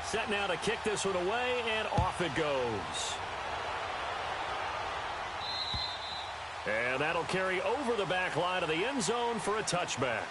Set now to kick this one away, and off it goes. And that'll carry over the back line of the end zone for a touchback.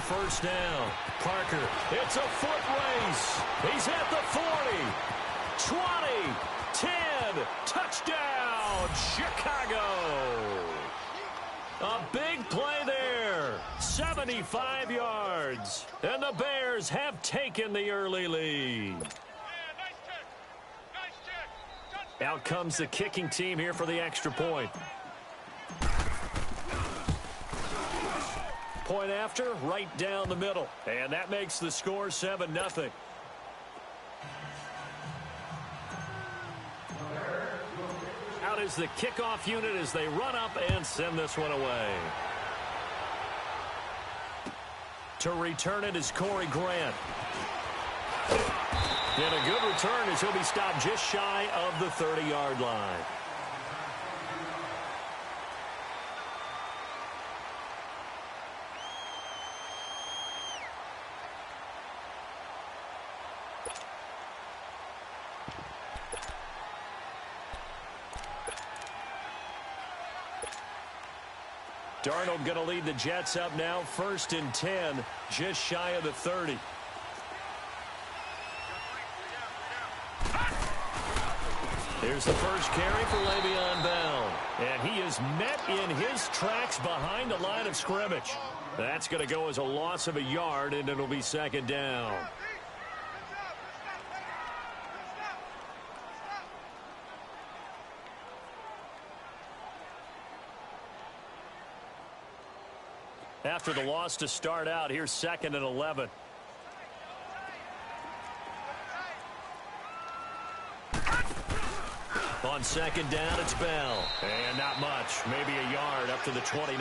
First down. Parker, it's a foot race. He's at the 40, 20, 10, touchdown, Chicago. A big play there, 75 yards. And the Bears have taken the early lead. Out comes the kicking team here for the extra point. Point after, right down the middle. And that makes the score 7-0. Out is the kickoff unit as they run up and send this one away. To return it is Corey Grant. And a good return as he'll be stopped just shy of the 30-yard line. Darnold going to lead the Jets up now, 1st and 10, just shy of the 30. Here's the first carry for Le'Veon Bell. And he is met in his tracks behind the line of scrimmage. That's going to go as a loss of a yard, and it'll be 2nd down. After the loss to start out, here's 2nd and 11. On 2nd down, it's Bell. And not much, maybe a yard up to the 29.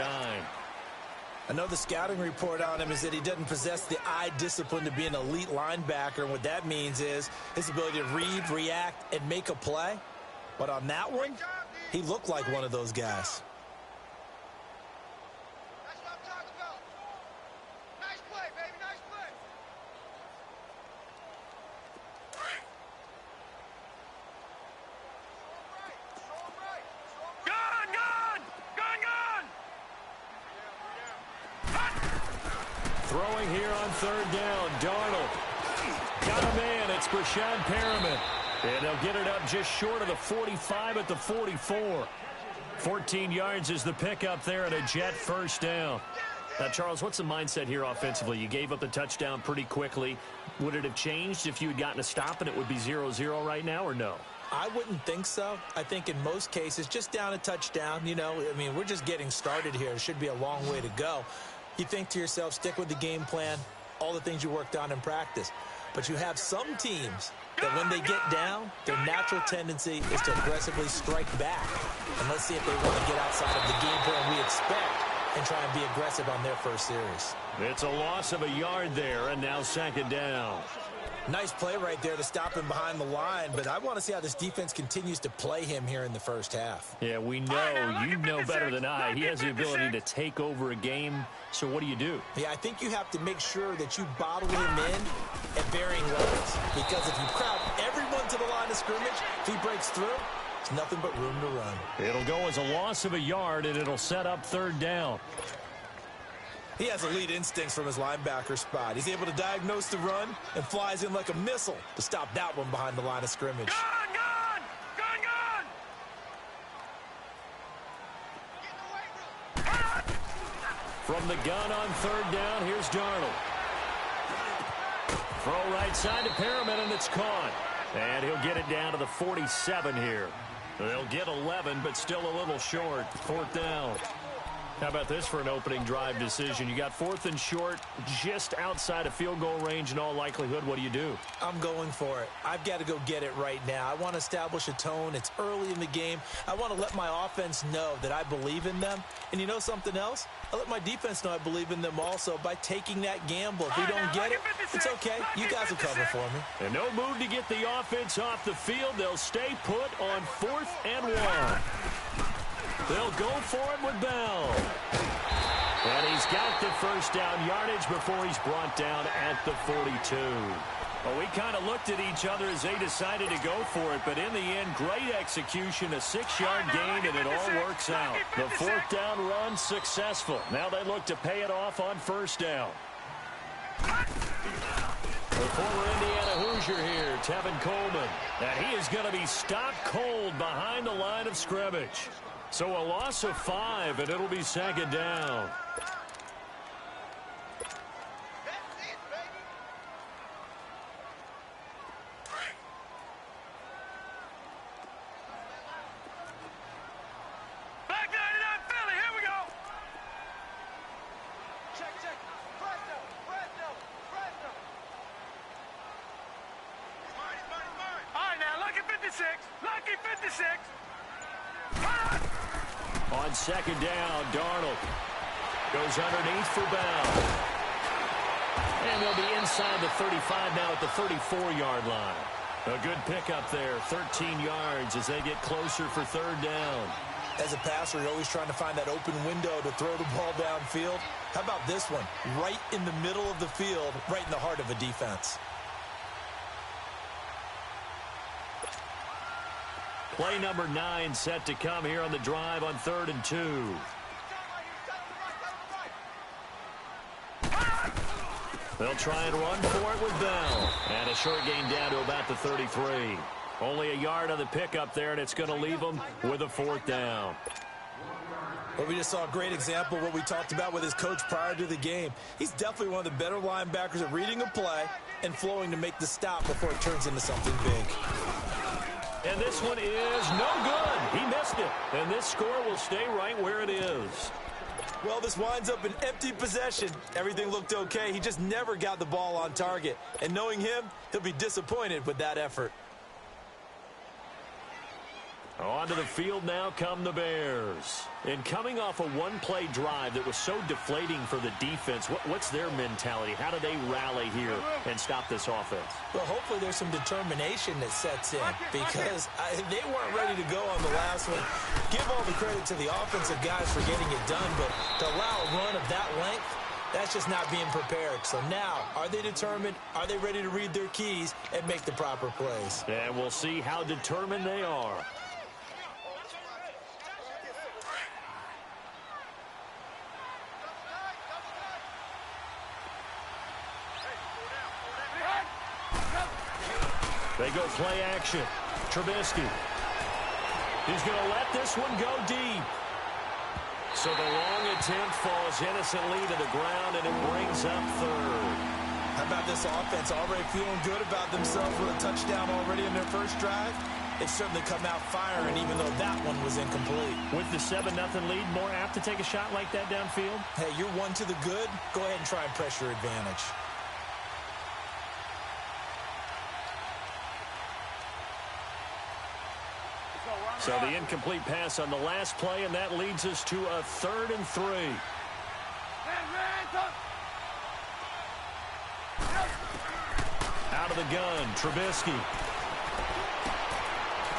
I know the scouting report on him is that he doesn't possess the eye discipline to be an elite linebacker. And what that means is his ability to read, react, and make a play. But on that one, he looked like one of those guys. Throwing here on 3rd down, Darnold. Got a man, it's Brashad Perriman. And they'll get it up just short of the 45 at the 44. 14 yards is the pickup there and a Jet 1st down. Now, Charles, what's the mindset here offensively? You gave up the touchdown pretty quickly. Would it have changed if you had gotten a stop and it would be 0-0 right now, or no? I wouldn't think so. I think in most cases, just down a touchdown, you know, I mean, we're just getting started here. It should be a long way to go. You think to yourself, stick with the game plan, all the things you worked on in practice. But you have some teams that when they get down, their natural tendency is to aggressively strike back. And let's see if they want to get outside of the game plan we expect and try and be aggressive on their first series. It's a loss of a yard there, and now 2nd down. Nice play right there to stop him behind the line, but I want to see how this defense continues to play him here in the first half. Yeah, we know, you know better than I. He has the ability to take over a game, so what do you do? Yeah, I think you have to make sure that you bottle him in at varying levels, because if you crowd everyone to the line of scrimmage, if he breaks through, there's nothing but room to run. It'll go as a loss of a yard, and it'll set up 3rd down. He has elite instincts from his linebacker spot. He's able to diagnose the run and flies in like a missile to stop that one behind the line of scrimmage. Gun, gun! Gun, gun! From the gun on third down, here's Darnold. Throw right side to Perriman, and it's caught. And he'll get it down to the 47 here. They'll get 11, but still a little short. Fourth down. How about this for an opening drive decision? You got fourth and short, just outside of field goal range in all likelihood. What do? I'm going for it. I've got to go get it right now. I want to establish a tone. It's early in the game. I want to let my offense know that I believe in them. And you know something else? I let my defense know I believe in them also by taking that gamble. If we don't get it, it's okay. You guys will cover for me. And no move to get the offense off the field. They'll stay put on 4th and 1. They'll go for it with Bell. And he's got the first down yardage before he's brought down at the 42. Well, we kind of looked at each other as they decided to go for it, but in the end, great execution, a 6-yard gain, and it all works out. The 4th down run successful. Now they look to pay it off on first down. The former Indiana Hoosier here, Tevin Coleman. And he is going to be stopped cold behind the line of scrimmage. So a loss of 5, and it'll be second down. Back 99 Philly, here we go. Check. Fresno. All right, now, lucky 56. Lucky 56. On second down, Darnold goes underneath for Bell. And they'll be inside the 35 now at the 34-yard line. A good pickup there, 13 yards as they get closer for third down. As a passer, you're always trying to find that open window to throw the ball downfield. How about this one? Right in the middle of the field, right in the heart of a defense. Play number 9 set to come here on the drive on 3rd and 2. They'll try and run for it with Bell. And a short gain down to about the 33. Only a yard on the pickup there, and it's going to leave them with a 4th down. Well, we just saw a great example of what we talked about with his coach prior to the game. He's definitely one of the better linebackers at reading a play and flowing to make the stop before it turns into something big. And this one is no good. He missed it. And this score will stay right where it is. Well, this winds up an empty possession. Everything looked okay. He just never got the ball on target. And knowing him, he'll be disappointed with that effort. Onto the field now come the Bears. And coming off a one-play drive that was so deflating for the defense, what's their mentality? How do they rally here and stop this offense? Well, hopefully there's some determination that sets in because they weren't ready to go on the last one. Give all the credit to the offensive guys for getting it done, but to allow a run of that length, that's just not being prepared. So now, are they determined? Are they ready to read their keys and make the proper plays? And we'll see how determined they are. They go play action. Trubisky. He's going to let this one go deep. So the long attempt falls innocently to the ground, and it brings up third. How about this offense already feeling good about themselves with a touchdown already in their first drive? They've certainly come out firing, even though that one was incomplete. With the 7-0 lead, more apt to take a shot like that downfield? Hey, you're one to the good. Go ahead and try and press your advantage. So the incomplete pass on the last play, and that leads us to a 3rd and 3. Out of the gun, Trubisky.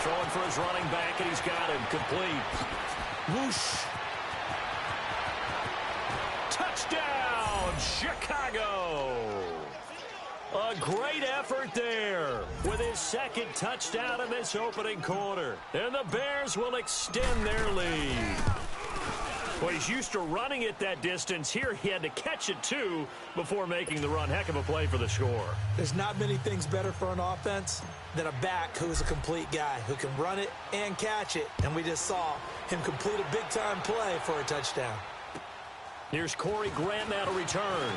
Throwing for his running back, and he's got him complete. Whoosh. Touchdown, Chicago. A great effort there with his second touchdown in this opening quarter. And the Bears will extend their lead. Well, he's used to running it that distance. Here he had to catch it, too, before making the run. Heck of a play for the score. There's not many things better for an offense than a back who's a complete guy, who can run it and catch it. And we just saw him complete a big-time play for a touchdown. Here's Corey Grant now to return.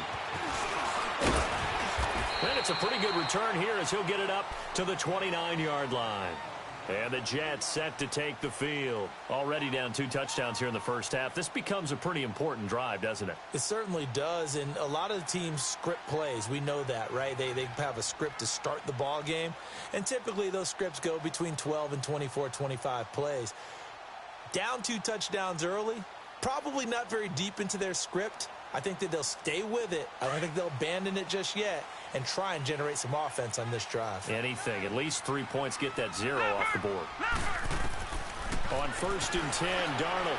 And it's a pretty good return here as he'll get it up to the 29-yard line. And the Jets set to take the field. Already down 2 touchdowns here in the first half. This becomes a pretty important drive, doesn't it? It certainly does, and a lot of the teams script plays. We know that, right? They have a script to start the ball game, and typically those scripts go between 12 and 24, 25 plays. Down 2 touchdowns early, probably not very deep into their script. I think that they'll stay with it. I don't think they'll abandon it just yet and try and generate some offense on this drive. Anything. At least 3 points, get that 0 off the board. On 1st and 10, Darnold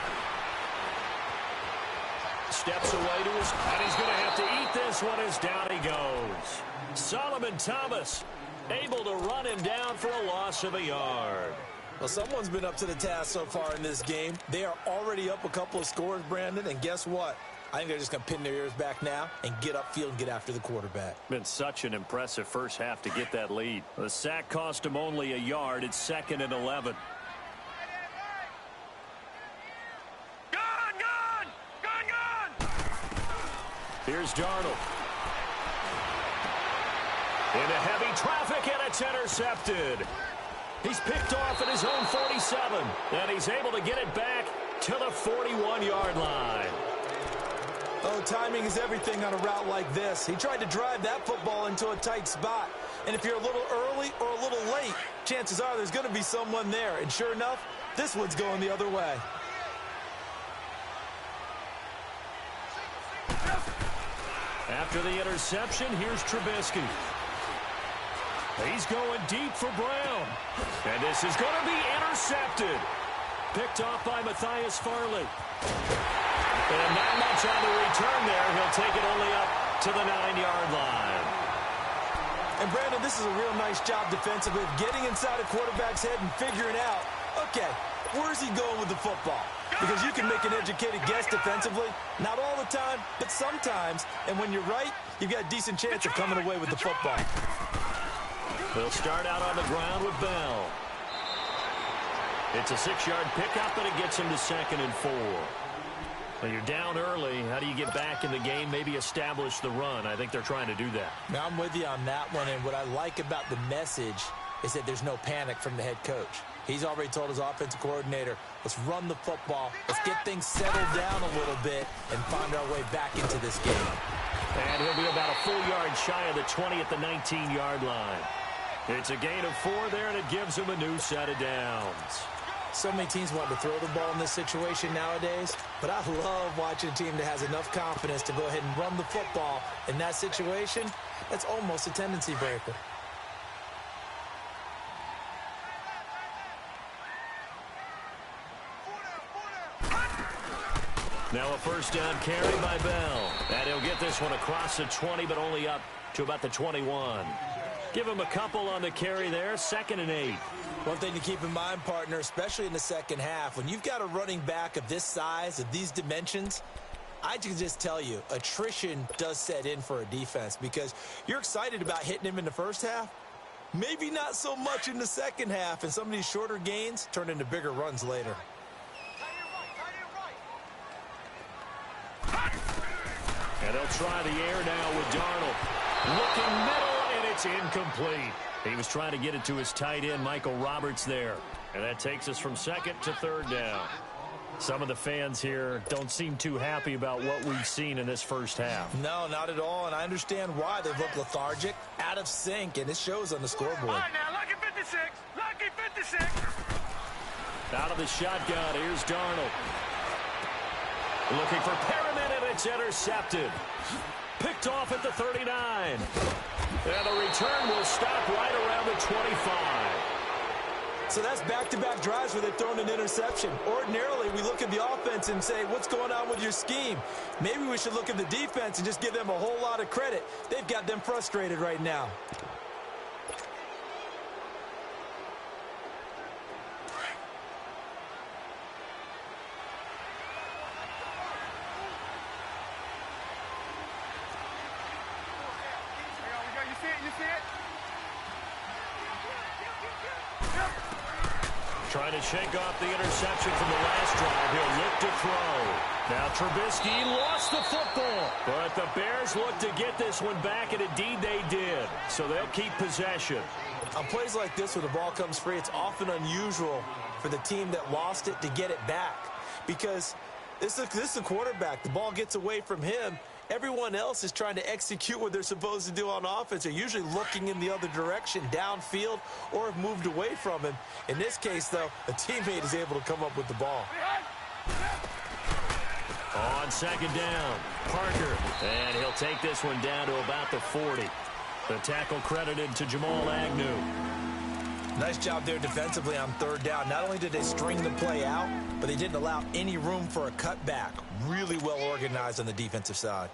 steps away to his, and he's going to have to eat this one as down he goes. Solomon Thomas able to run him down for a loss of a yard. Well, someone's been up to the task so far in this game. They are already up a couple of scores, Brandon, and guess what? I think they're just going to pin their ears back now and get upfield and get after the quarterback. Been such an impressive first half to get that lead. The sack cost him only a yard. It's 2nd and 11. Gone! Here's Darnold. Into heavy traffic, and it's intercepted. He's picked off at his own 47, and he's able to get it back to the 41-yard line. Oh, timing is everything on a route like this. He tried to drive that football into a tight spot. And if you're a little early or a little late, chances are there's going to be someone there. And sure enough, this one's going the other way. After the interception, here's Trubisky. He's going deep for Brown. And this is going to be intercepted. Picked off by Matthias Farley. And not much on the return there. He'll take it only up to the 9-yard line. And, Brandon, this is a real nice job defensively of getting inside a quarterback's head and figuring out, okay, where's he going with the football? Because you can make an educated guess defensively. Not all the time, but sometimes. And when you're right, you've got a decent chance of coming away with the football. They'll start out on the ground with Bell. It's a 6-yard pickup, and it gets him to 2nd and 4. When you're down early, how do you get back in the game, maybe establish the run? I think they're trying to do that. Now, I'm with you on that one, and what I like about the message is that there's no panic from the head coach. He's already told his offensive coordinator, let's run the football, let's get things settled down a little bit and find our way back into this game. And he'll be about a full yard shy of the 20 at the 19-yard line. It's a gain of 4 there, and it gives him a new set of downs. So many teams want to throw the ball in this situation nowadays, but I love watching a team that has enough confidence to go ahead and run the football in that situation. That's almost a tendency breaker. Now a first down carry by Bell. And he'll get this one across the 20, but only up to about the 21. Give him a couple on the carry there, 2nd and 8. One thing to keep in mind, partner, especially in the second half, when you've got a running back of this size, of these dimensions, I can just tell you, attrition does set in for a defense because you're excited about hitting him in the first half. Maybe not so much in the second half, and some of these shorter gains turn into bigger runs later. And they'll try the air now with Darnold. Looking middle, and it's incomplete. He was trying to get it to his tight end, Michael Roberts, there. And that takes us from 2nd to 3rd down. Some of the fans here don't seem too happy about what we've seen in this first half. No, not at all, and I understand why. They look lethargic, out of sync, and it shows on the scoreboard. All right, now, lucky 56. Lucky 56. Out of the shotgun, here's Darnold. Looking for Perriman, and it's intercepted. Picked off at the 39. And the return will stop right around the 25. So that's back-to-back drives where they've thrown an interception. Ordinarily, we look at the offense and say, what's going on with your scheme? Maybe we should look at the defense and just give them a whole lot of credit. They've got them frustrated right now. Trying to shake off the interception from the last drive. He'll look to throw. Now Trubisky lost the football. But the Bears look to get this one back, and indeed they did. So they'll keep possession. On plays like this where the ball comes free, it's often unusual for the team that lost it to get it back. Because this is a quarterback. The ball gets away from him. Everyone else is trying to execute what they're supposed to do on offense. They're usually looking in the other direction, downfield, or have moved away from him. In this case, though, a teammate is able to come up with the ball. On second down, Parker. And he'll take this one down to about the 40. The tackle credited to Jamal Agnew. Nice job there defensively on third down. Not only did they string the play out, but they didn't allow any room for a cutback. Really well organized on the defensive side.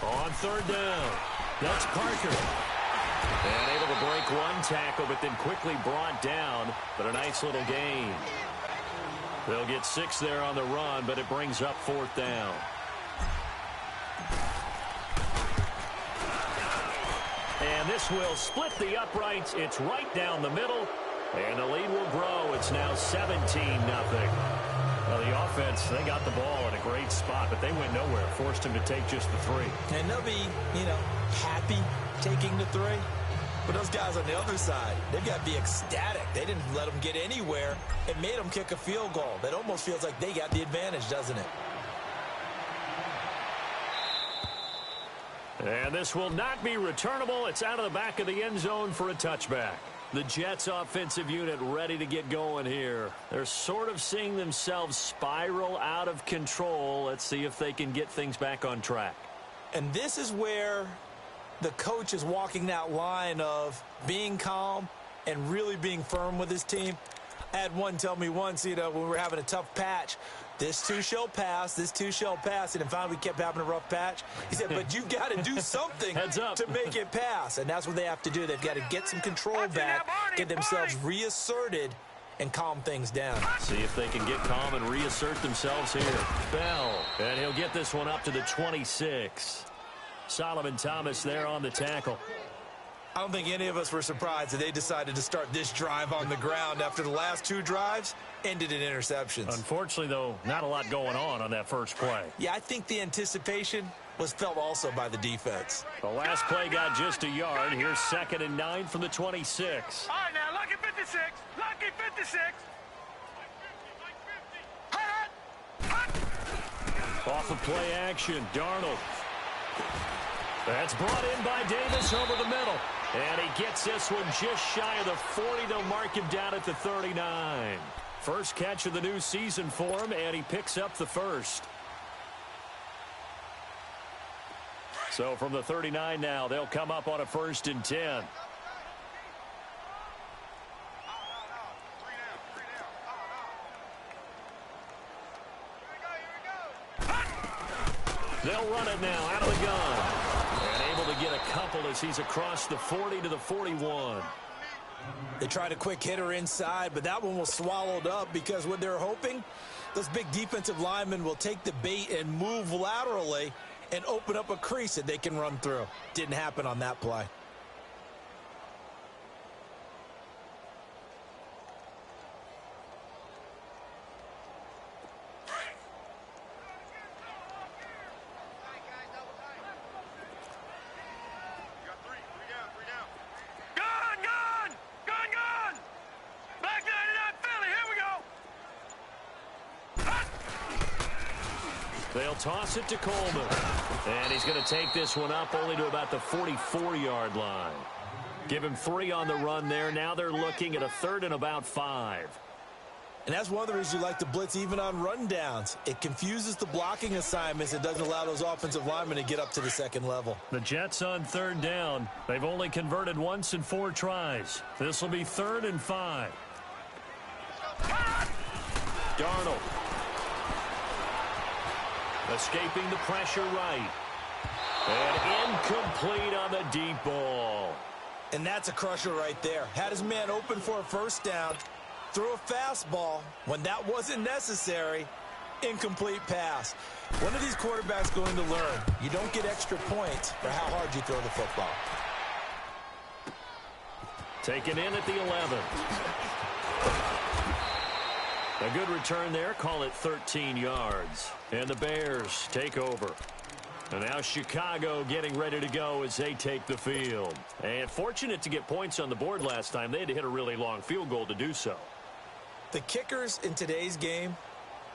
On third down, that's Parker. And able to break one tackle, but then quickly brought down. But a nice little gain. They'll get 6 there on the run, but it brings up fourth down. And this will split the uprights. It's right down the middle. And the lead will grow. It's now 17-0. Well, the offense, they got the ball in a great spot, but they went nowhere. Forced him to take just the 3. And they'll be, happy taking the 3. But those guys on the other side, they've got to be ecstatic. They didn't let them get anywhere. It made them kick a field goal. That almost feels like they got the advantage, doesn't it? And this will not be returnable. It's out of the back of the end zone for a touchback. The Jets offensive unit ready to get going here. They're sort of seeing themselves spiral out of control. Let's see if they can get things back on track. And this is where the coach is walking that line of being calm and really being firm with his team. I had one tell me once, when we were having a tough patch, this too shall pass, this too shall pass. And then finally we kept having a rough patch. He said, but you got to do something to make it pass. And that's what they have to do. They've got to get some control back, get themselves reasserted, and calm things down. See if they can get calm and reassert themselves here. Bell, and he'll get this one up to the 26. Solomon Thomas there on the tackle. I don't think any of us were surprised that they decided to start this drive on the ground after the last 2 drives ended in interceptions. Unfortunately, though, not a lot going on that first play. Yeah, I think the anticipation was felt also by the defense. The last play got just a yard. Here's 2nd and 9 from the 26. All right, now, lucky 56. Lucky 56. Off of play action, Darnold. That's brought in by Davis over the middle. And he gets this one just shy of the 40. They'll mark him down at the 39. First catch of the new season for him, and he picks up the first. So from the 39 now, they'll come up on a 1st and 10. They'll run it now out of the gun. And able to get a couple as he's across the 40 to the 41. They tried a quick hitter inside, but that one was swallowed up because what they're hoping, those big defensive linemen will take the bait and move laterally and open up a crease that they can run through. Didn't happen on that play. They'll toss it to Coleman. And he's going to take this one up only to about the 44-yard line. Give him 3 on the run there. Now they're looking at a 3rd and about 5. And that's one of the reasons you like to blitz even on rundowns. It confuses the blocking assignments. It doesn't allow those offensive linemen to get up to the 2nd level. The Jets on 3rd down. They've only converted once in 4 tries. This will be 3rd and 5. Darnold. Escaping the pressure right. And incomplete on the deep ball. And that's a crusher right there. Had his man open for a first down, threw a fastball when that wasn't necessary. Incomplete pass. When are these quarterbacks going to learn? You don't get extra points for how hard you throw the football. Taken in at the 11. A good return there. Call it 13 yards. And the Bears take over. And now Chicago getting ready to go as they take the field. And fortunate to get points on the board last time. They had to hit a really long field goal to do so. The kickers in today's game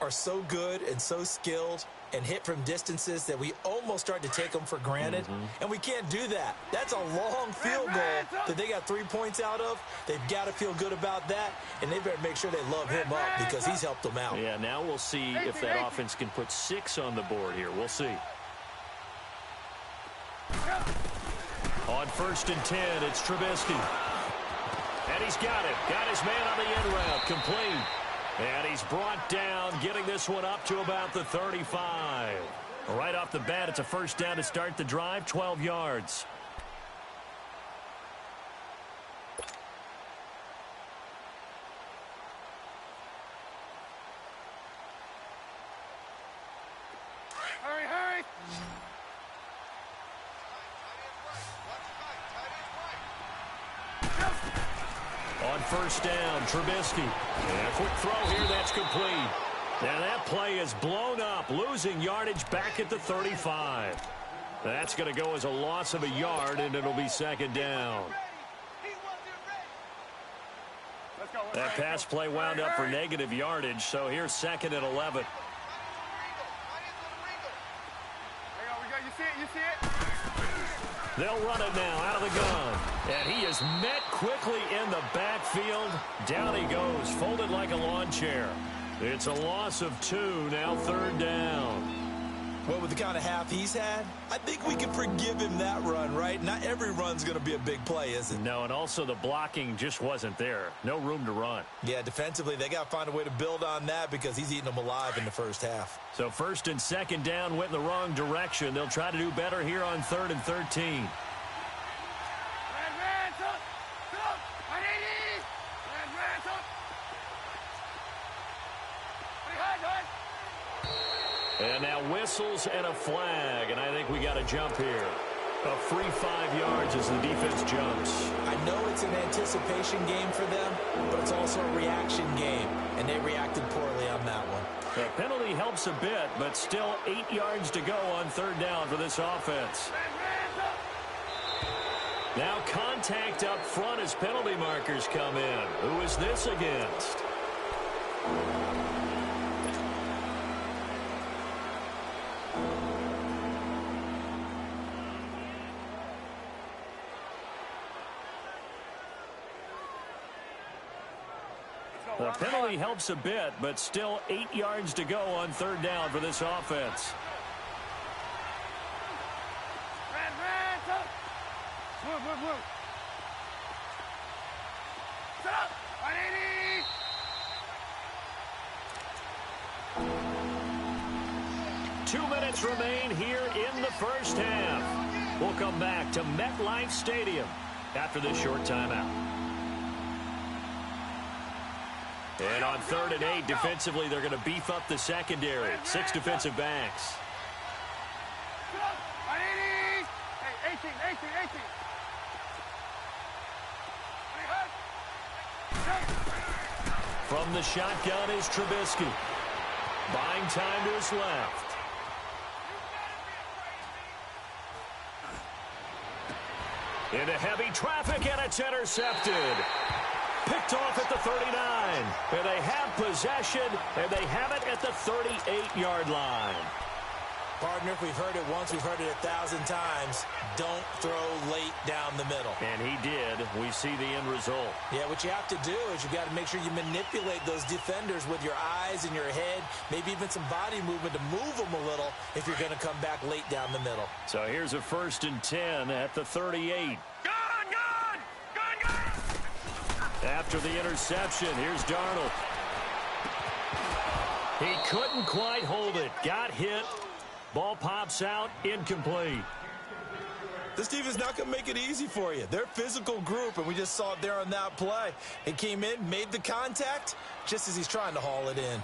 are so good and so skilled and hit from distances that we almost start to take them for granted. And we can't do that. That's a long field goal that they got 3 points out of. They've got to feel good about that, and they better make sure they love him up because he's helped them out. Yeah, now we'll see if that offense can put 6 on the board here. We'll see. On 1st and 10, it's Trubisky. And he's got it. Got his man on the end route. Complete. And he's brought down, getting this one up to about the 35. Right off the bat, it's a first down to start the drive, 12 yards. Hurry, hurry! On 1st down, Trubisky. And a quick throw here, that's complete. And that play is blown up, losing yardage back at the 35. That's going to go as a loss of a yard, and it'll be 2nd down. That pass play wound up for negative yardage, so here's 2nd and 11. You see it? You see it? They'll run it now out of the gun. And he is met quickly in the backfield. Down he goes, folded like a lawn chair. It's a loss of 2, now 3rd down. Well, with the kind of half he's had, I think we can forgive him that run, right? Not every run's going to be a big play, is it? No, and also the blocking just wasn't there. No room to run. Yeah, defensively, they got to find a way to build on that because he's eating them alive in the first half. So 1st and 2nd down went in the wrong direction. They'll try to do better here on 3rd and 13. And now whistles and a flag, and I think we got a jump here. A free 5 yards as the defense jumps. I know it's an anticipation game for them, but it's also a reaction game, and they reacted poorly on that one. The penalty helps a bit, but still 8 yards to go on 3rd down for this offense. Now contact up front as penalty markers come in. Who is this against? The penalty helps a bit, but still 8 yards to go on 3rd down for this offense. Move. Set up. 180. Two minutes remain here in the first half. We'll come back to MetLife Stadium after this short timeout. And on 3rd and 8, defensively, they're going to beef up the secondary. 6 defensive backs. 180. Hey, 18. From the shotgun is Trubisky. Buying time to his left. Into heavy traffic, and it's intercepted. Picked off at the 39. And they have possession, and they have it at the 38-yard line. Partner, if we've heard it once, we've heard it 1,000 times. Don't throw late down the middle. And he did. We see the end result. Yeah, what you have to do is you've got to make sure you manipulate those defenders with your eyes and your head, maybe even some body movement to move them a little if you're going to come back late down the middle. So here's a 1st and 10 at the 38. Gone! After the interception, here's Darnold. He couldn't quite hold it. Got hit. Ball pops out, incomplete. This defense is not going to make it easy for you. They're a physical group, and we just saw it there on that play. It came in, made the contact, just as he's trying to haul it in.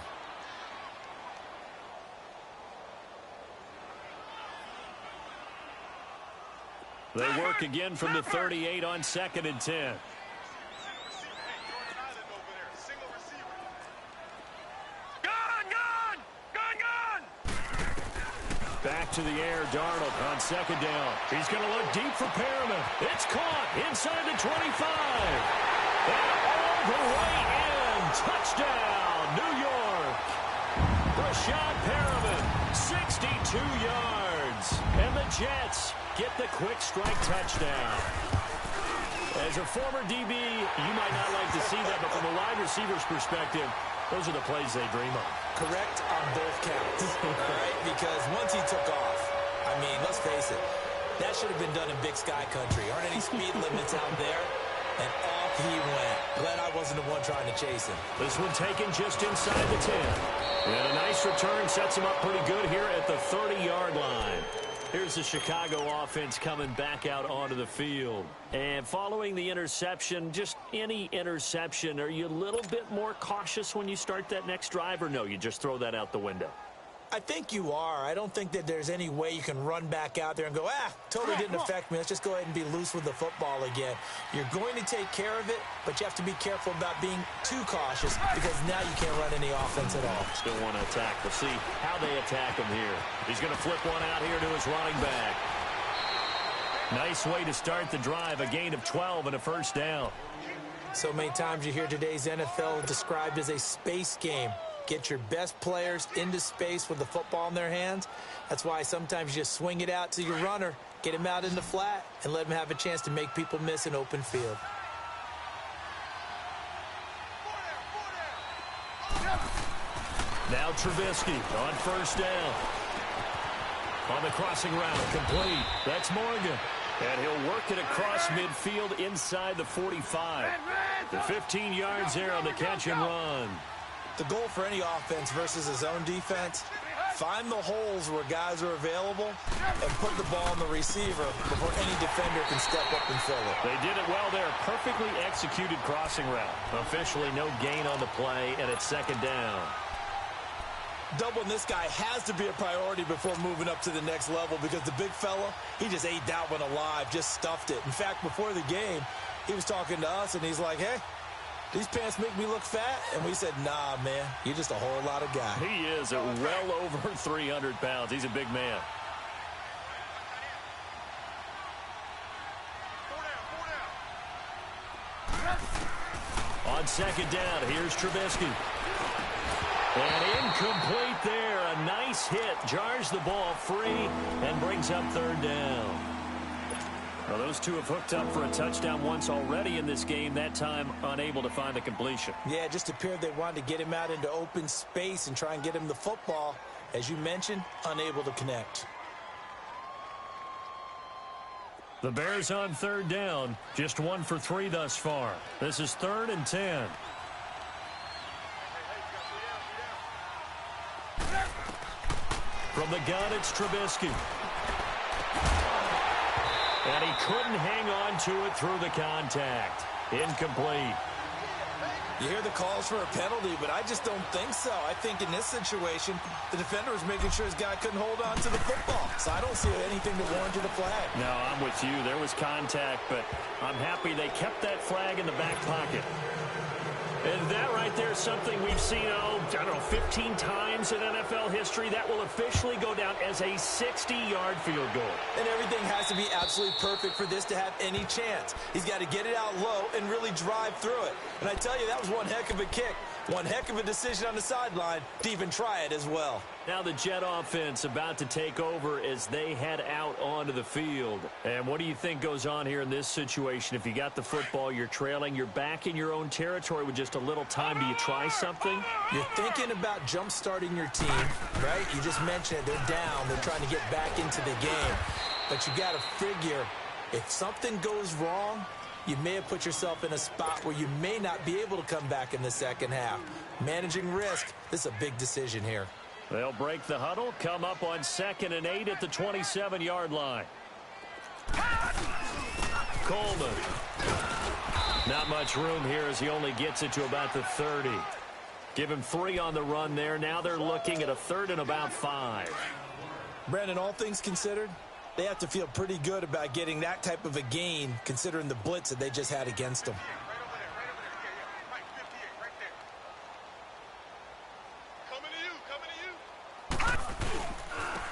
They work again from the 38 on 2nd and 10. Back to the air, Darnold on 2nd down. He's going to look deep for Perriman. It's caught inside the 25. And all the way in. Touchdown, New York. Rashad Perriman, 62 yards. And the Jets get the quick strike touchdown. As a former DB, you might not like to see that, but from a wide receiver's perspective, those are the plays they dream of. Correct on both counts, all right? Because once he took off, I mean, let's face it, that should have been done in Big Sky country. Aren't any speed limits out there? And off he went. Glad I wasn't the one trying to chase him. This one taken just inside the 10. And a nice return sets him up pretty good here at the 30-yard line. Here's the Chicago offense coming back out onto the field. And following the interception, just any interception, are you a little bit more cautious when you start that next drive, or no, you just throw that out the window? I think you are. I don't think that there's any way you can run back out there and go, totally didn't affect me. Let's just go ahead and be loose with the football again. You're going to take care of it, but you have to be careful about being too cautious because now you can't run any offense at all. Still want to attack. We'll see how they attack him here. He's going to flip one out here to his running back. Nice way to start the drive, a gain of 12 and a first down. So many times you hear today's NFL described as a space game. Get your best players into space with the football in their hands. That's why sometimes you just swing it out to your runner, get him out in the flat, and let him have a chance to make people miss an open field. Now Trubisky on first down. On the crossing route, complete. That's Morgan. And he'll work it across midfield inside the 45. The 15 yards there on the catch and run. The goal for any offense versus his own defense, find the holes where guys are available and put the ball on the receiver before any defender can step up and fill it. They did it well there. Perfectly executed crossing route. Officially no gain on the play, and it's 2nd down. Doubling this guy has to be a priority before moving up to the next level because the big fella, he just ate that one alive, just stuffed it. In fact, before the game, he was talking to us, and he's like, hey, these pants make me look fat? And we said, nah, man, you're just a whole lot of guy. He is at well over 300 pounds. He's a big man. On 2nd down, here's Trubisky. And incomplete there. A nice hit. Jars the ball free and brings up 3rd down. Well, those two have hooked up for a touchdown once already in this game, that time unable to find the completion. Yeah, it just appeared they wanted to get him out into open space and try and get him the football. As you mentioned, unable to connect. The Bears on 3rd down, just 1 for 3 thus far. This is 3rd and 10. From the gun, it's Trubisky. And he couldn't hang on to it through the contact. Incomplete. You hear the calls for a penalty, but I just don't think so. I think in this situation, the defender was making sure his guy couldn't hold on to the football. So I don't see anything that warranted a flag. No, I'm with you. There was contact, but I'm happy they kept that flag in the back pocket. And that right there is something we've seen, I don't know, 15 times in NFL history. That will officially go down as a 60-yard field goal. And everything has to be absolutely perfect for this to have any chance. He's got to get it out low and really drive through it. And I tell you, that was one heck of a kick. One heck of a decision on the sideline to even try it as well. Now the Jet offense about to take over as they head out onto the field. And what do you think goes on here in this situation? If you got the football, you're trailing, you're back in your own territory with just a little time. Do you try something? You're thinking about jump-starting your team, right? You just mentioned it. They're down. They're trying to get back into the game. But you got to figure if something goes wrong, you may have put yourself in a spot where you may not be able to come back in the second half. Managing risk, this is a big decision here. They'll break the huddle, come up on 2nd and 8 at the 27-yard line. Coleman. Not much room here as he only gets it to about the 30. Give him 3 on the run there. Now they're looking at a 3rd and about 5. Brandon, all things considered, they have to feel pretty good about getting that type of a gain considering the blitz that they just had against them.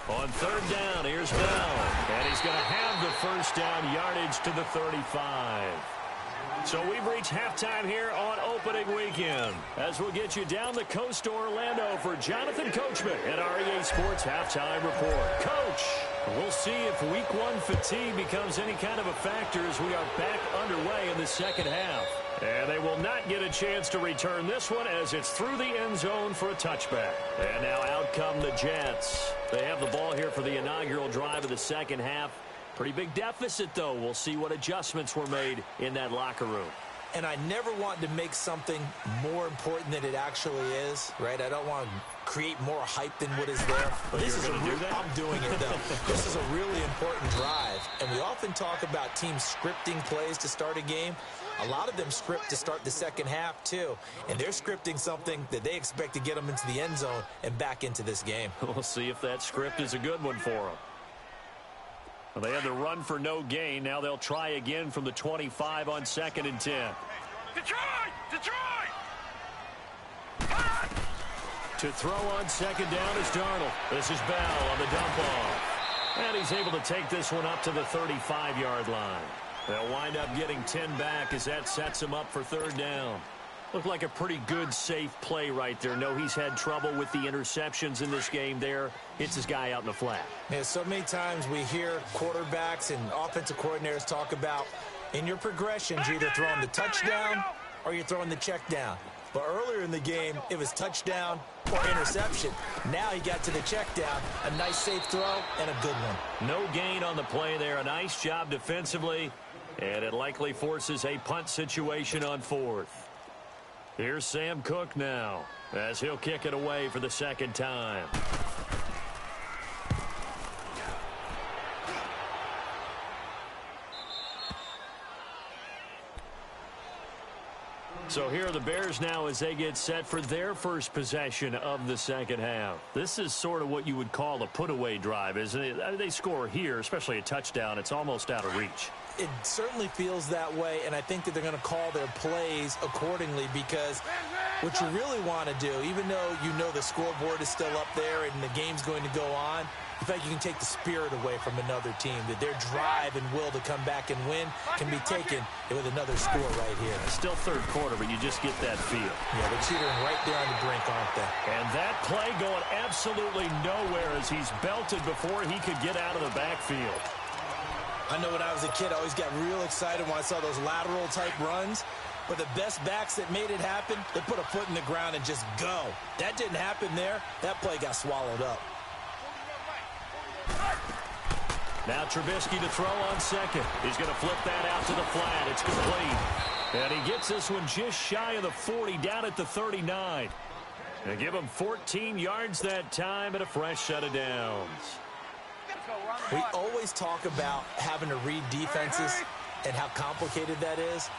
On 3rd down, here's Bell. And he's going to have the first down yardage to the 35. So we've reached halftime here on opening weekend. As we'll get you down the coast to Orlando for Jonathan Coachman at our EA Sports Halftime Report. Coach, we'll see if Week 1 fatigue becomes any kind of a factor as we are back underway in the second half. And they will not get a chance to return this one as it's through the end zone for a touchback. And now out come the Jets. They have the ball here for the inaugural drive of the second half. Pretty big deficit, though. We'll see what adjustments were made in that locker room. And I never want to make something more important than it actually is, right? I don't want to create more hype than what is there. But this is I'm doing it, though. This is a really important drive. And we often talk about teams scripting plays to start a game. A lot of them script to start the second half, too. And they're scripting something that they expect to get them into the end zone and back into this game. We'll see if that script is a good one for them. Well, they had the run for no gain. Now they'll try again from the 25 on 2nd and 10. Detroit! Detroit! To throw on 2nd down is Darnold. This is Bell on the dump off. And he's able to take this one up to the 35-yard line. They'll wind up getting 10 back as that sets him up for 3rd down. Looked like a pretty good, safe play right there. No, he's had trouble with the interceptions in this game there. Hits his guy out in the flat. Yeah, so many times we hear quarterbacks and offensive coordinators talk about in your progressions, you're either throwing the touchdown or you're throwing the check down. But earlier in the game, it was touchdown or interception. Now he got to the check down. A nice, safe throw and a good one. No gain on the play there. A nice job defensively. And it likely forces a punt situation on 4th. Here's Sam Cook now as he'll kick it away for the 2nd time. So here are the Bears now as they get set for their first possession of the second half. This is sort of what you would call a put-away drive, isn't it? They score here, especially a touchdown. It's almost out of reach. It certainly feels that way, and I think that they're going to call their plays accordingly because what you really want to do, even though you know the scoreboard is still up there and the game's going to go on, in fact, you can take the spirit away from another team, that their drive and will to come back and win can be taken with another score right here. It's still 3rd quarter, but you just get that feel. Yeah, they're teetering right there on the brink, aren't they? And that play going absolutely nowhere as he's belted before he could get out of the backfield. I know when I was a kid, I always got real excited when I saw those lateral-type runs. But the best backs that made it happen, they put a foot in the ground and just go. That didn't happen there. That play got swallowed up. Now Trubisky to throw on 2nd. He's going to flip that out to the flat. It's complete. And he gets this one just shy of the 40, down at the 39. And give him 14 yards that time and a fresh set of downs. We always talk about having to read defenses and how complicated that is.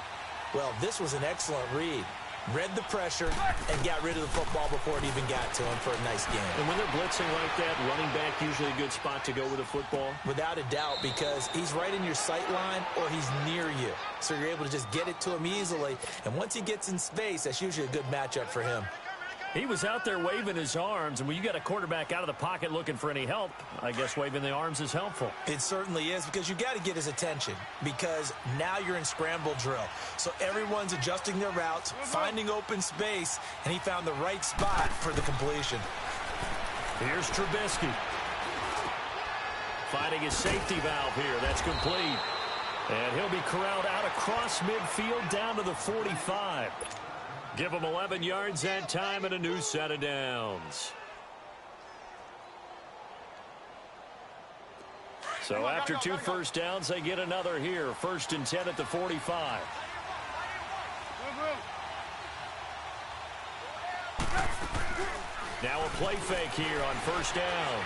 Well, this was an excellent read. Read the pressure and got rid of the football before it even got to him for a nice game. And when they're blitzing like that, running back usually a good spot to go with the football? Without a doubt, because he's right in your sight line or he's near you. So you're able to just get it to him easily. And once he gets in space, that's usually a good matchup for him. He was out there waving his arms, and when you got a quarterback out of the pocket looking for any help, I guess waving the arms is helpful. It certainly is, because you got to get his attention, because now you're in scramble drill. So everyone's adjusting their routes, finding open space, and he found the right spot for the completion. Here's Trubisky. Finding his safety valve here. That's complete. And he'll be corralled out across midfield down to the 45. Give him 11 yards that time and a new set of downs. So after 2 first downs, they get another here. 1st and 10 at the 45. Now a play fake here on 1st down.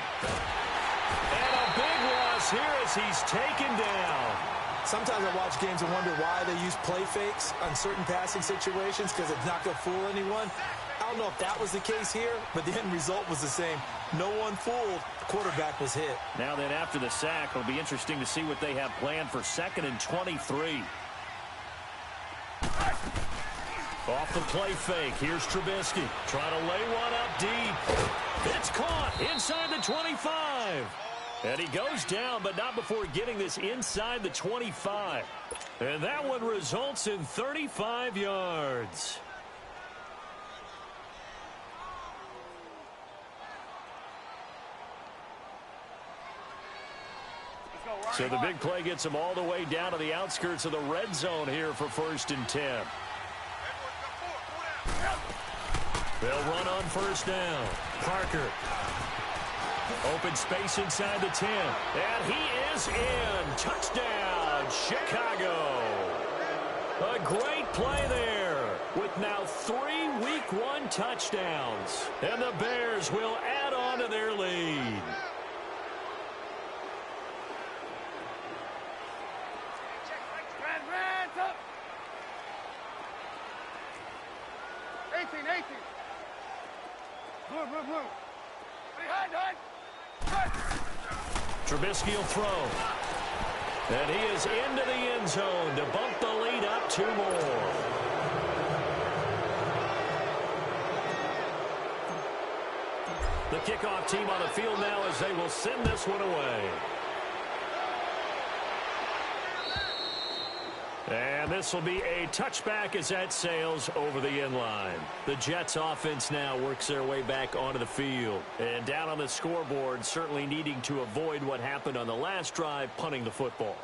And a big loss here as he's taken down. Sometimes I watch games and wonder why they use play fakes on certain passing situations because it's not going to fool anyone. I don't know if that was the case here, but the end result was the same. No one fooled. The quarterback was hit. Now then, after the sack, it'll be interesting to see what they have planned for 2nd and 23. Off the play fake. Here's Trubisky. Trying to lay one up deep. It's caught inside the 25. And he goes down, but not before getting this inside the 25. And that one results in 35 yards. So the big play gets him all the way down to the outskirts of the red zone here for 1st and 10. They'll run on 1st down. Parker. Open space inside the 10. And he is in. Touchdown, Chicago. A great play there with now 3 Week 1 touchdowns. And the Bears will add on to their lead. Trubisky will throw. And he is into the end zone to bump the lead up 2 more. The kickoff team on the field now as they will send this one away. And this will be a touchback as that sails over the end line. The Jets offense now works their way back onto the field. And down on the scoreboard, certainly needing to avoid what happened on the last drive, punting the football.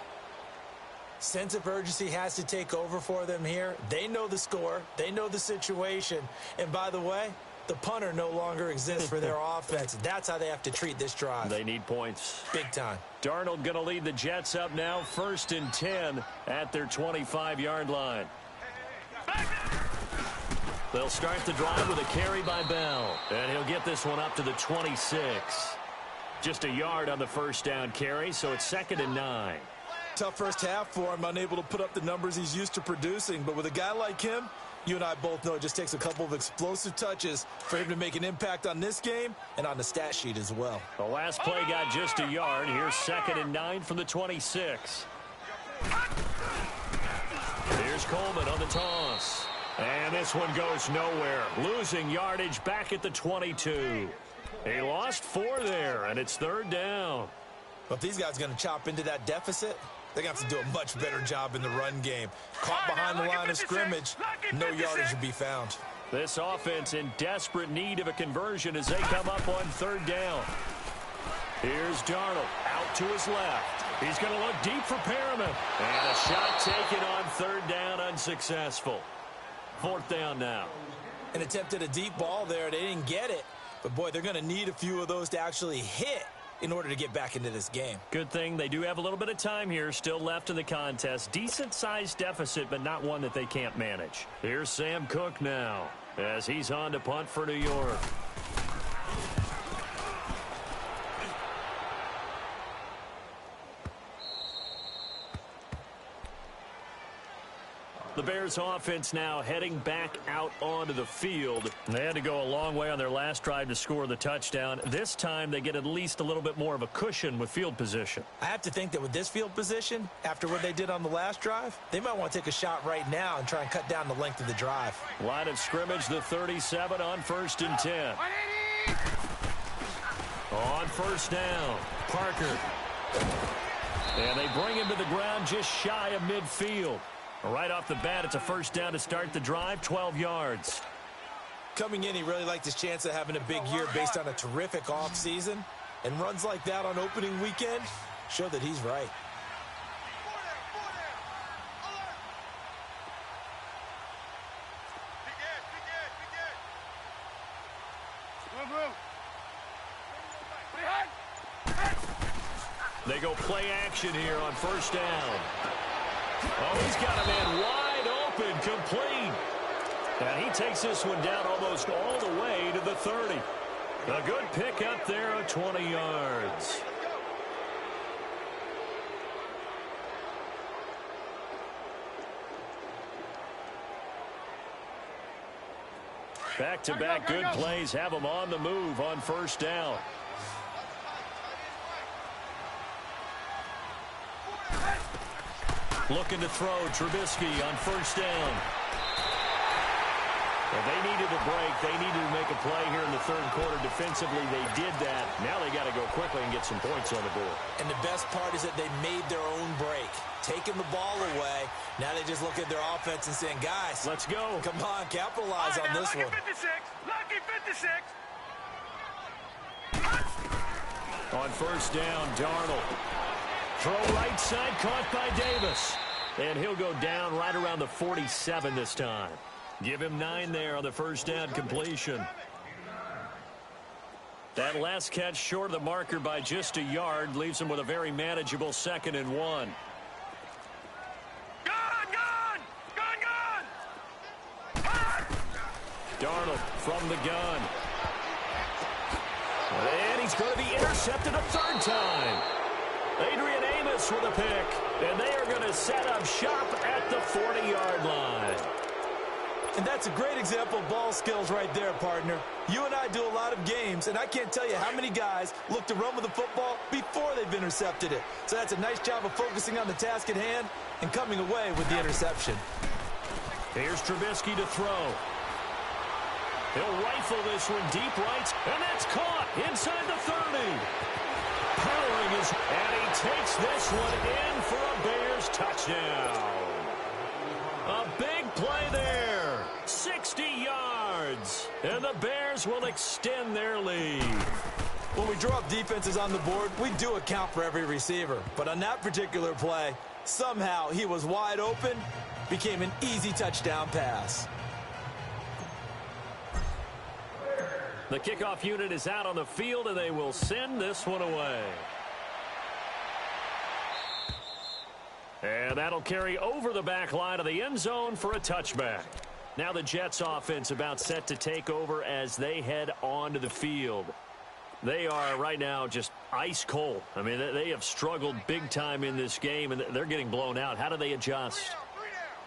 Sense of urgency has to take over for them here. They know the score. They know the situation. And by the way, the punter no longer exists for their offense. That's how they have to treat this drive. They need points. Big time. Darnold going to lead the Jets up now, 1st and 10 at their 25-yard line. They'll start the drive with a carry by Bell. And he'll get this one up to the 26. Just a yard on the 1st down carry, so it's 2nd and 9. Tough first half for him, unable to put up the numbers he's used to producing. But with a guy like him, you and I both know it just takes a couple of explosive touches for him to make an impact on this game and on the stat sheet as well. The last play got just a yard. Here's 2nd and 9 from the 26. Here's Coleman on the toss. And this one goes nowhere. Losing yardage back at the 22. He lost 4 there, and it's 3rd down. But if these guys are going to chop into that deficit, they're going to have to do a much better job in the run game. Caught behind the line of scrimmage, no yardage to be found. This offense in desperate need of a conversion as they come up on 3rd down. Here's Darnold out to his left. He's going to look deep for Perriman. And a shot taken on 3rd down, unsuccessful. 4th down now. An attempt at a deep ball there. They didn't get it. But, boy, they're going to need a few of those to actually hit in order to get back into this game. Good thing they do have a little bit of time here still left in the contest. Decent-sized deficit, but not one that they can't manage. Here's Sam Cook now as he's on to punt for New York. The Bears offense now heading back out onto the field. They had to go a long way on their last drive to score the touchdown. This time they get at least a little bit more of a cushion with field position. I have to think that with this field position, after what they did on the last drive, they might want to take a shot right now and try and cut down the length of the drive. Line of scrimmage, the 37 on 1st and 10. On 1st down, Parker. And they bring him to the ground just shy of midfield. Right off the bat, it's a 1st down to start the drive, 12 yards. Coming in, he really liked his chance of having a big year based on a terrific offseason. And runs like that on opening weekend show that he's right. They go play action here on 1st down. Oh, he's got a man wide open, complete. And he takes this one down almost all the way to the 30. A good pickup there of 20 yards. Back-to-back good plays have them on the move on first down. Looking to throw, Trubisky on first down. Well, they needed a break. They needed to make a play here in the third quarter. Defensively, they did that. Now they got to go quickly and get some points on the board. And the best part is that they made their own break. Taking the ball away. Now they just look at their offense and saying, guys, let's go. Come on, capitalize on this one. Lucky 56. Lucky 56. On first down, Darnold. Throw right side, caught by Davis. And he'll go down right around the 47 this time. Give him 9 there on the first down completion. That last catch short of the marker by just a yard leaves him with a very manageable 2nd and 1. Darnold from the gun. And he's going to be intercepted a third time. Adrian Amos with a pick. And they are going to set up shop at the 40-yard line. And that's a great example of ball skills right there, partner. You and I do a lot of games, and I can't tell you how many guys look to run with the football before they've intercepted it. So that's a nice job of focusing on the task at hand and coming away with the interception. Here's Trubisky to throw. He'll rifle this one deep right, and that's caught inside the 30. Powering his, and he takes this one in for a Bears touchdown. A big play there. 60 yards. And the Bears will extend their lead. When we draw up defenses on the board, we do account for every receiver. But on that particular play, somehow he was wide open, became an easy touchdown pass. The kickoff unit is out on the field, and they will send this one away. And that'll carry over the back line of the end zone for a touchback. Now the Jets offense about set to take over as they head onto the field. They are right now just ice cold. I mean, they have struggled big time in this game, and they're getting blown out. How do they adjust?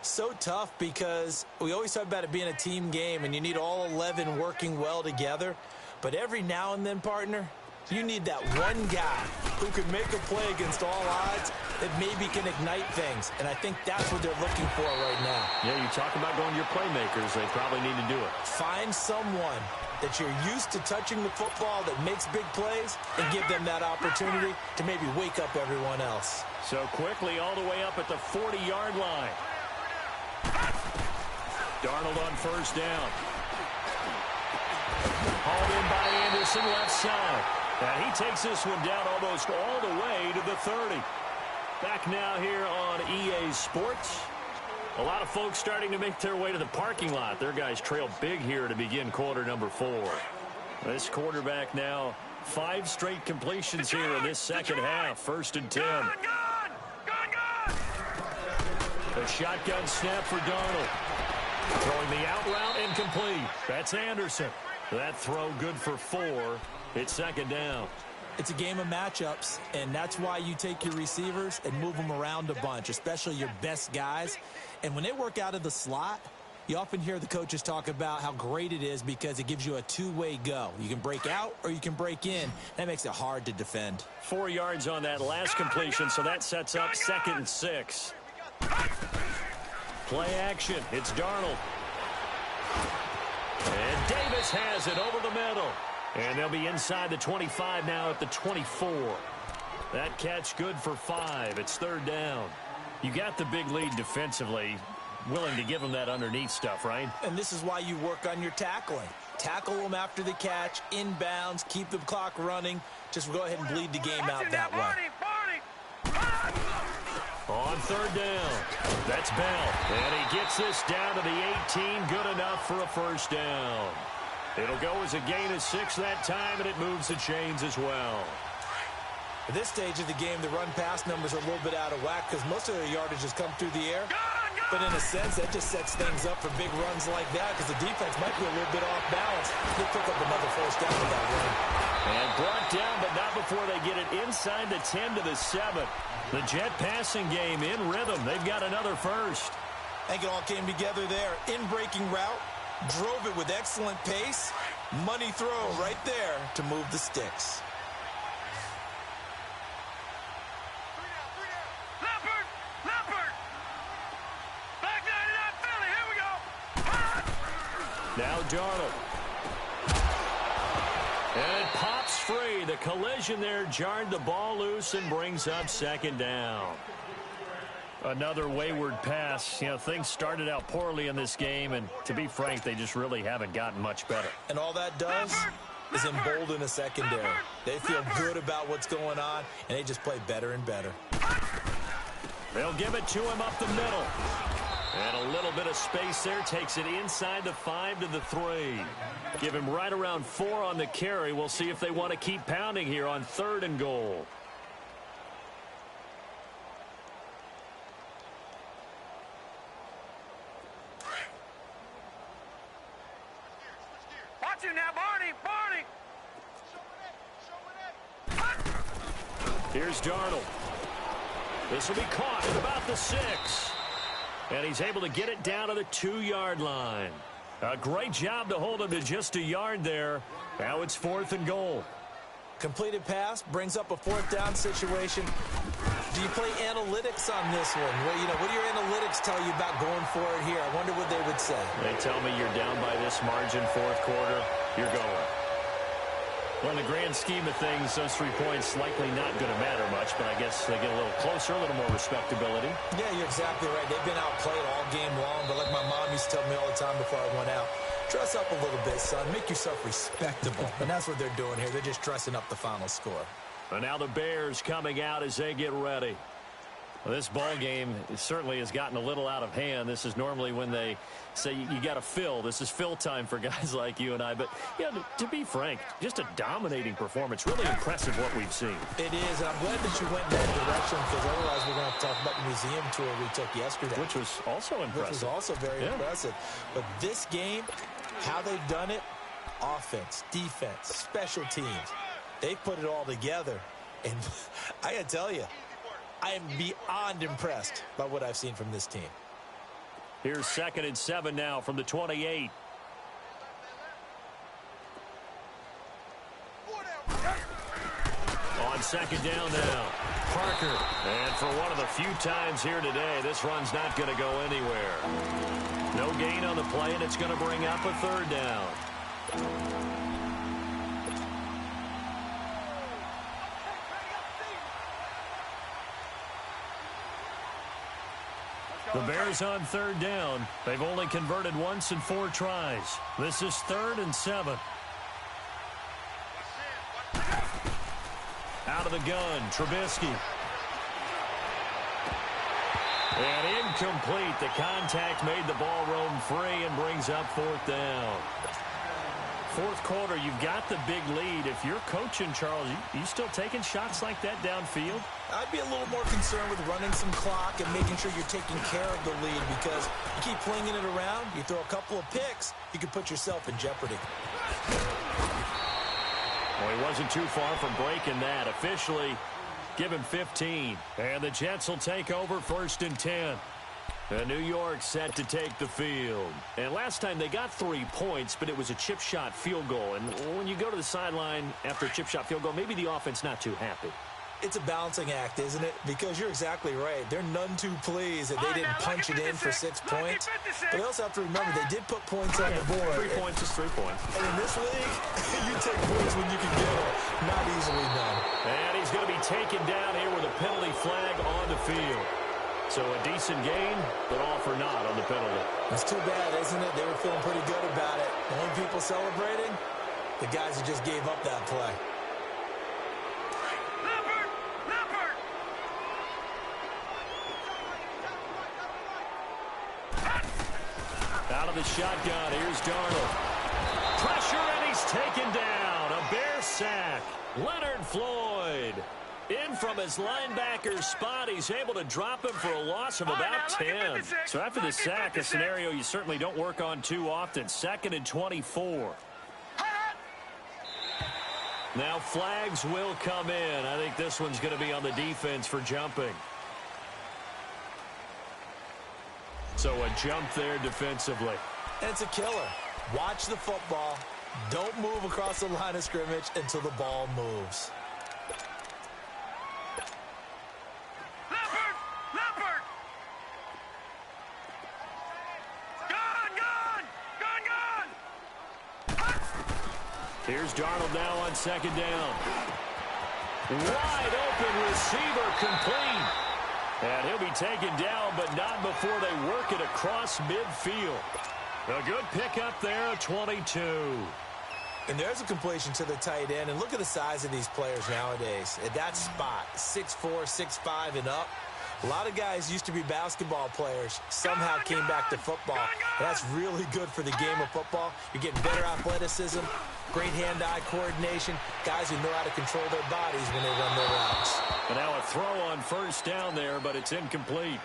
So tough because we always talk about it being a team game, and you need all 11 working well together. But every now and then, partner, you need that one guy who can make a play against all odds that maybe can ignite things. And I think that's what they're looking for right now. Yeah, you talk about going to your playmakers. They probably need to do it. Find someone that you're used to touching the football that makes big plays and give them that opportunity to maybe wake up everyone else. So quickly all the way up at the 40-yard line. Darnold on first down. Hauled in by Anderson, left side. And he takes this one down almost all the way to the 30. Back now here on EA Sports. A lot of folks starting to make their way to the parking lot. Their guys trail big here to begin quarter number 4. This quarterback now 5 straight completions here in this second half. 1st and 10. A shotgun snap for Darnold. Throwing the out route incomplete. That's Anderson. That throw good for 4. It's 2nd down. It's a game of matchups, and that's why you take your receivers and move them around a bunch, especially your best guys. And when they work out of the slot, you often hear the coaches talk about how great it is because it gives you a two-way go. You can break out or you can break in. That makes it hard to defend. 4 yards on that last completion, so that sets up 2nd and 6. Play action. It's Darnold. And Davis has it over the middle. And they'll be inside the 25 now at the 24. That catch good for 5. It's 3rd down. You got the big lead defensively. Willing to give them that underneath stuff, right? And this is why you work on your tackling. Tackle them after the catch, inbounds, keep the clock running. Just go ahead and bleed the game out that way. On 3rd down, that's Bell. And he gets this down to the 18. Good enough for a 1st down. It'll go as a gain of 6 that time, and it moves the chains as well. At this stage of the game, the run-pass numbers are a little bit out of whack because most of their yardage has come through the air. But in a sense, that just sets things up for big runs like that because the defense might be a little bit off balance. They'll pick up another 1st down with that run. And brought down, but not before they get it inside the 10 to the 7. The Jet passing game in rhythm. They've got another 1st. I think it all came together there. In-breaking route, Drove it with excellent pace. Money throw right there to move the sticks. Leopard! Back 99 Philly, here we go! Now Darnold. And it pops free. The collision there jarred the ball loose and brings up second down. Another wayward pass. You know, things started out poorly in this game, and to be frank, they just really haven't gotten much better. And all that does is embolden a secondary. They feel good about what's going on, and they just play better and better. They'll give it to him up the middle. And a little bit of space there. Takes it inside the 5 to the 3. Give him right around 4 on the carry. We'll see if they want to keep pounding here on 3rd and goal. Watch him now, Barney! Here's Darnold. This will be caught at about the 6. And he's able to get it down to the 2-yard line. A great job to hold him to just a yard there. Now it's 4th and goal. Completed pass brings up a 4th down situation. Do you play analytics on this one? Well, what do your analytics tell you about going for it here? I wonder what they would say. They tell me you're down by this margin, 4th quarter, you're going. Well, in the grand scheme of things, those 3 points likely not going to matter much, but I guess they get a little closer, a little more respectability. Yeah, you're exactly right. They've been outplayed all game long, but like my mom used to tell me all the time before I went out, dress up a little bit, son. Make yourself respectable. And that's what they're doing here. They're just dressing up the final score. And now the Bears coming out as they get ready. Well, this ball game certainly has gotten a little out of hand. This is normally when they say you got to fill. This is fill time for guys like you and I. But, yeah, to be frank, just a dominating performance. Really impressive what we've seen. It is, and I'm glad that you went in that direction because otherwise we're going to have to talk about the museum tour we took yesterday. Which was also impressive. Which was also very impressive. But this game, how they've done it, offense, defense, special teams, they've put it all together. And I got to tell you, I am beyond impressed by what I've seen from this team. Here's 2nd and 7 now from the 28. On 2nd down now, Parker. And for one of the few times here today, this run's not going to go anywhere. No gain on the play, and it's going to bring up a 3rd down. The Bears on 3rd down. They've only converted once in 4 tries. This is 3rd and 7. Out of the gun, Trubisky. And incomplete. The contact made the ball roam free and brings up 4th down. 4th quarter, you've got the big lead. If you're coaching, Charles, you still taking shots like that downfield? I'd be a little more concerned with running some clock and making sure you're taking care of the lead because you keep flinging it around, you throw a couple of picks, you could put yourself in jeopardy. Well, he wasn't too far from breaking that. Officially, give him 15. And the Jets will take over 1st and 10. And New York set to take the field. And last time they got 3 points, but it was a chip shot field goal. And when you go to the sideline after a chip shot field goal, maybe the offense not too happy. It's a balancing act, isn't it? Because you're exactly right. They're none too pleased that they didn't punch it in for 6 points. But they also have to remember they did put points on the board. 3 points is 3 points. And in this league, you take points when you can get them. Not easily done. And he's going to be taken down here with a penalty flag on the field. So a decent gain, but all for naught on the penalty. That's too bad, isn't it? They were feeling pretty good about it. The only people celebrating, the guys who just gave up that play. Leopard! Out of the shotgun, here's Darnold. Pressure, and he's taken down. A Bear sack. Leonard Floyd. In from his linebacker spot, he's able to drop him for a loss of about 10. So after the sack, a scenario you certainly don't work on too often. 2nd and 24. Now flags will come in. I think this one's going to be on the defense for jumping. So a jump there defensively. And it's a killer. Watch the football. Don't move across the line of scrimmage until the ball moves. Leopard! Leopard! Gone! Here's Darnold now on second down. Wide open receiver complete. And he'll be taken down, but not before they work it across midfield. A good pickup there, 22. And there's a completion to the tight end. And look at the size of these players nowadays. At that spot, 6'4", 6'5", and up. A lot of guys used to be basketball players, somehow came back to football. And that's really good for the game of football. You're getting better athleticism, great hand-eye coordination, guys who know how to control their bodies when they run their routes. And now a throw on first down there, but it's incomplete.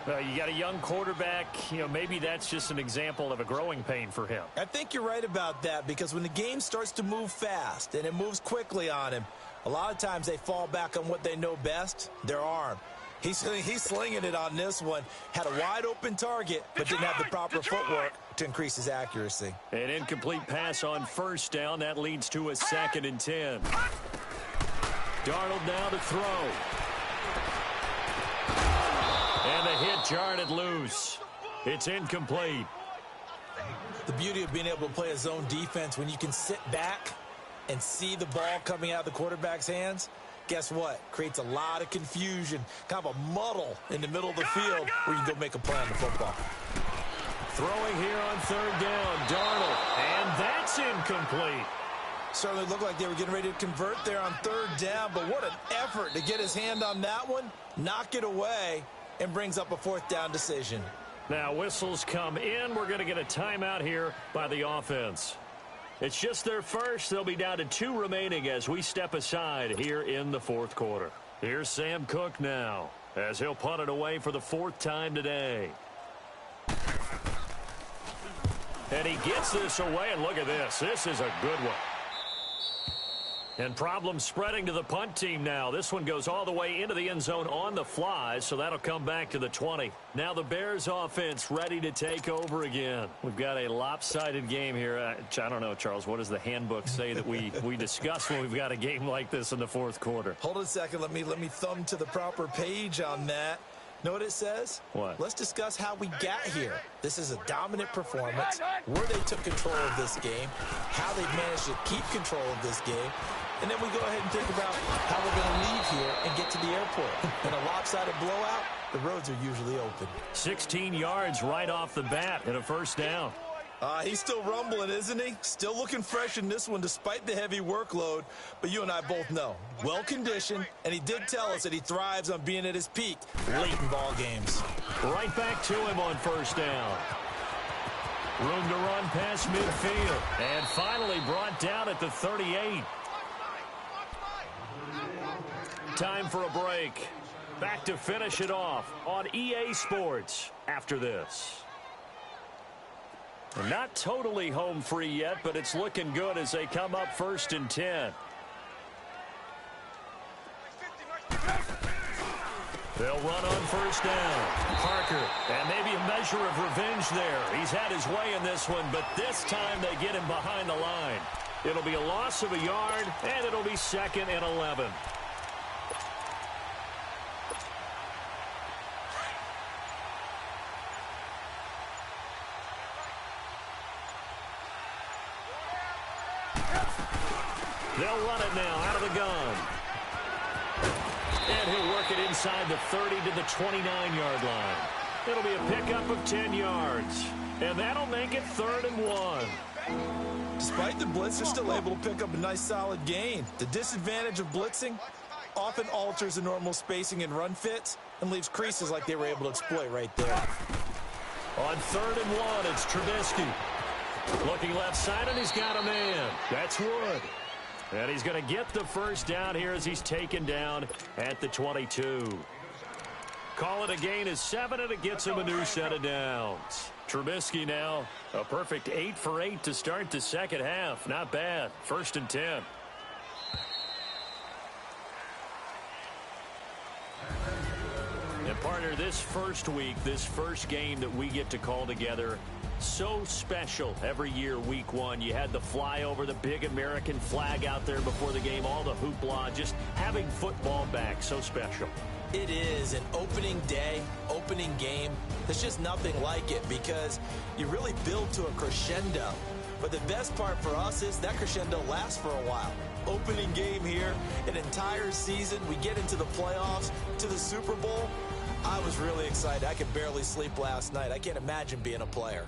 You got a young quarterback. Maybe that's just an example of a growing pain for him. I think you're right about that, because when the game starts to move fast and it moves quickly on him, a lot of times they fall back on what they know best, their arm. He's slinging it on this one. Had a wide-open target, but didn't have the proper footwork to increase his accuracy. An incomplete pass on first down. That leads to a 2nd and 10. Darnold now to throw. And the hit jarred it loose. It's incomplete. The beauty of being able to play a zone defense, when you can sit back and see the ball coming out of the quarterback's hands, guess what? Creates a lot of confusion, kind of a muddle in the middle of the field where you can go make a play on the football. Throwing here on third down, Darnold. And that's incomplete. Certainly looked like they were getting ready to convert there on third down, but what an effort to get his hand on that one, knock it away, and brings up a 4th down decision. Now whistles come in. We're going to get a timeout here by the offense. It's just their first. They'll be down to 2 remaining as we step aside here in the 4th quarter. Here's Sam Cook now as he'll punt it away for the 4th time today. And he gets this away, and look at this. This is a good one. And problems spreading to the punt team now. This one goes all the way into the end zone on the fly, so that'll come back to the 20. Now the Bears offense ready to take over again. We've got a lopsided game here. I don't know, Charles, what does the handbook say that we discuss when we've got a game like this in the 4th quarter? Hold on a second. Let me thumb to the proper page on that. Know what it says? What? Let's discuss how we got here. This is a dominant performance, where they took control of this game, how they managed to keep control of this game, and then we go ahead and think about how we're going to leave here and get to the airport. In a lopsided blowout, the roads are usually open. 16 yards right off the bat and a 1st down. He's still rumbling, isn't he? Still looking fresh in this one despite the heavy workload. But you and I both know, well-conditioned, and he did tell us that he thrives on being at his peak late in ball games. Right back to him on 1st down. Room to run past midfield. And finally brought down at the 38. Time for a break. Back to finish it off on EA Sports after this. Not totally home free yet, but it's looking good as they come up 1st and 10. They'll run on 1st down. Parker, and maybe a measure of revenge there. He's had his way in this one, but this time they get him behind the line. It'll be a loss of a yard, and it'll be 2nd and 11. They'll run it now out of the gun. And he'll work it inside the 30 to the 29-yard line. It'll be a pickup of 10 yards. And that'll make it 3rd and 1. Despite the blitz, they're still able to pick up a nice solid gain. The disadvantage of blitzing often alters the normal spacing and run fits and leaves creases like they were able to exploit right there. On 3rd and 1, it's Trubisky. Looking left side, and he's got a man. That's Wood. And he's going to get the 1st down here as he's taken down at the 22. Call it a gain of 7, and it gets him a new set of downs. Trubisky now, a perfect 8 for 8 to start the 2nd half. Not bad. 1st and 10. And partner, this first week, this first game that we get to call together, so special every year, week one. You had the flyover, the big American flag out there before the game, all the hoopla, just having football back, so special. It is an opening day, opening game. There's just nothing like it because you really build to a crescendo. But the best part for us is that crescendo lasts for a while. Opening game here, an entire season. We get into the playoffs, to the Super Bowl. I was really excited. I could barely sleep last night. I can't imagine being a player.